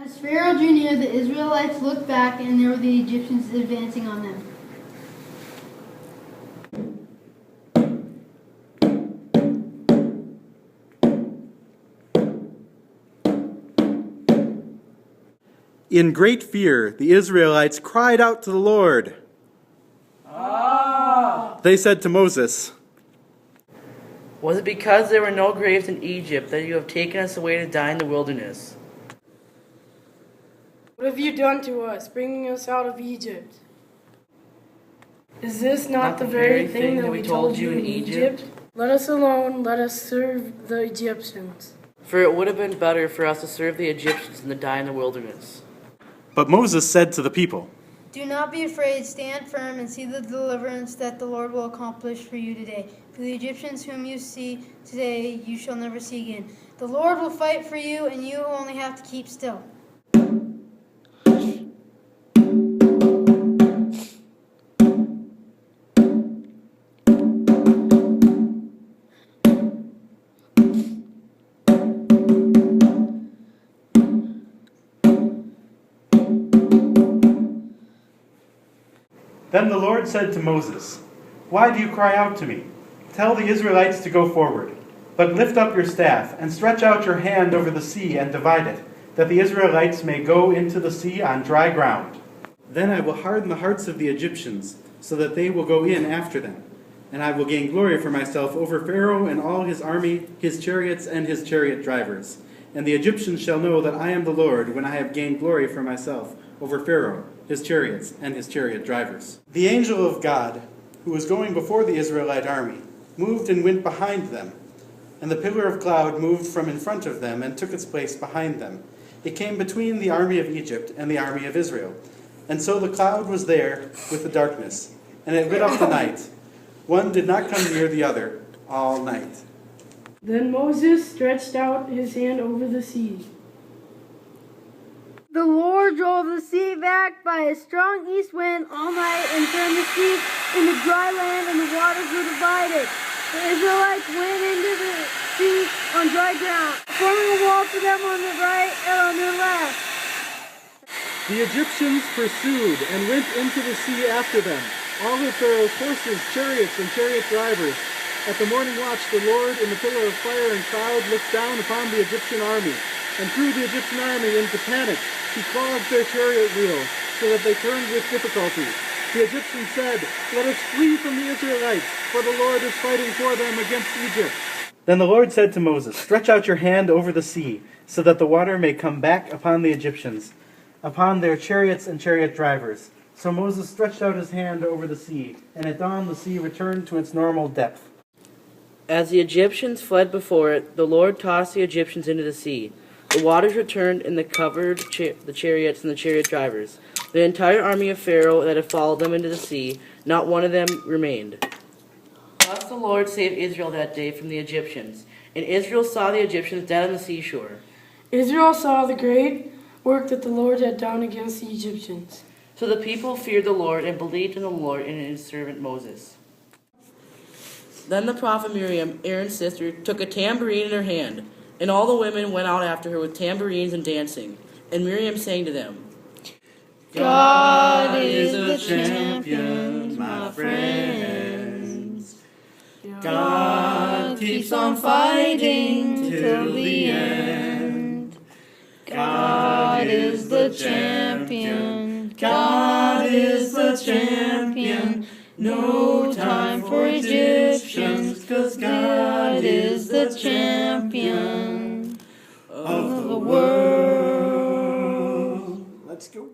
As Pharaoh drew near, the Israelites looked back, and there were the Egyptians advancing on them. In great fear, the Israelites cried out to the Lord. They said to Moses, "Was it because there were no graves in Egypt that you have taken us away to die in the wilderness?" What have you done to us, bringing us out of Egypt? Is this not the very thing that we told you in Egypt? Let us alone, let us serve the Egyptians. For it would have been better for us to serve the Egyptians than to die in the wilderness. But Moses said to the people, Do not be afraid, stand firm and see the deliverance that the Lord will accomplish for you today. For the Egyptians whom you see today, you shall never see again. The Lord will fight for you, and you only have to keep still. Then the Lord said to Moses, Why do you cry out to me? Tell the Israelites to go forward. But lift up your staff and stretch out your hand over the sea and divide it, that the Israelites may go into the sea on dry ground. Then I will harden the hearts of the Egyptians, so that they will go in after them. And I will gain glory for myself over Pharaoh and all his army, his chariots, and his chariot drivers. And the Egyptians shall know that I am the Lord when I have gained glory for myself over Pharaoh, his chariots, and his chariot drivers. The angel of God, who was going before the Israelite army, moved and went behind them. And the pillar of cloud moved from in front of them and took its place behind them. It came between the army of Egypt and the army of Israel. And so the cloud was there with the darkness, and it lit up the night. One did not come near the other all night. Then Moses stretched out his hand over the sea. The Lord drove the sea back by a strong east wind all night and turned the sea into dry land, and the waters were divided. The Israelites went into the sea on dry ground, forming a wall for them on the right and on their left. The Egyptians pursued and went into the sea after them, all of Pharaoh's horses, chariots, and chariot drivers. At the morning watch, the Lord in the pillar of fire and cloud looked down upon the Egyptian army, and threw the Egyptian army into panic. He clogged their chariot wheels, so that they turned with difficulty. The Egyptians said, Let us flee from the Israelites, for the Lord is fighting for them against Egypt. Then the Lord said to Moses, Stretch out your hand over the sea, so that the water may come back upon the Egyptians, upon their chariots and chariot drivers. So Moses stretched out his hand over the sea, and at dawn the sea returned to its normal depth. As the Egyptians fled before it, the Lord tossed the Egyptians into the sea. The waters returned and covered the chariots and the chariot drivers. The entire army of Pharaoh that had followed them into the sea, not one of them remained. Thus the Lord saved Israel that day from the Egyptians. And Israel saw the Egyptians dead on the seashore. Israel saw the great work that the Lord had done against the Egyptians. So the people feared the Lord and believed in the Lord and in his servant Moses. Then the prophet Miriam, Aaron's sister, took a tambourine in her hand, and all the women went out after her with tambourines and dancing. And Miriam sang to them, God is the champion, my friends. God keeps on fighting till the end. God is the champion. God is the champion. No time for Egyptians, 'cause God is the champion of the world. Let's go.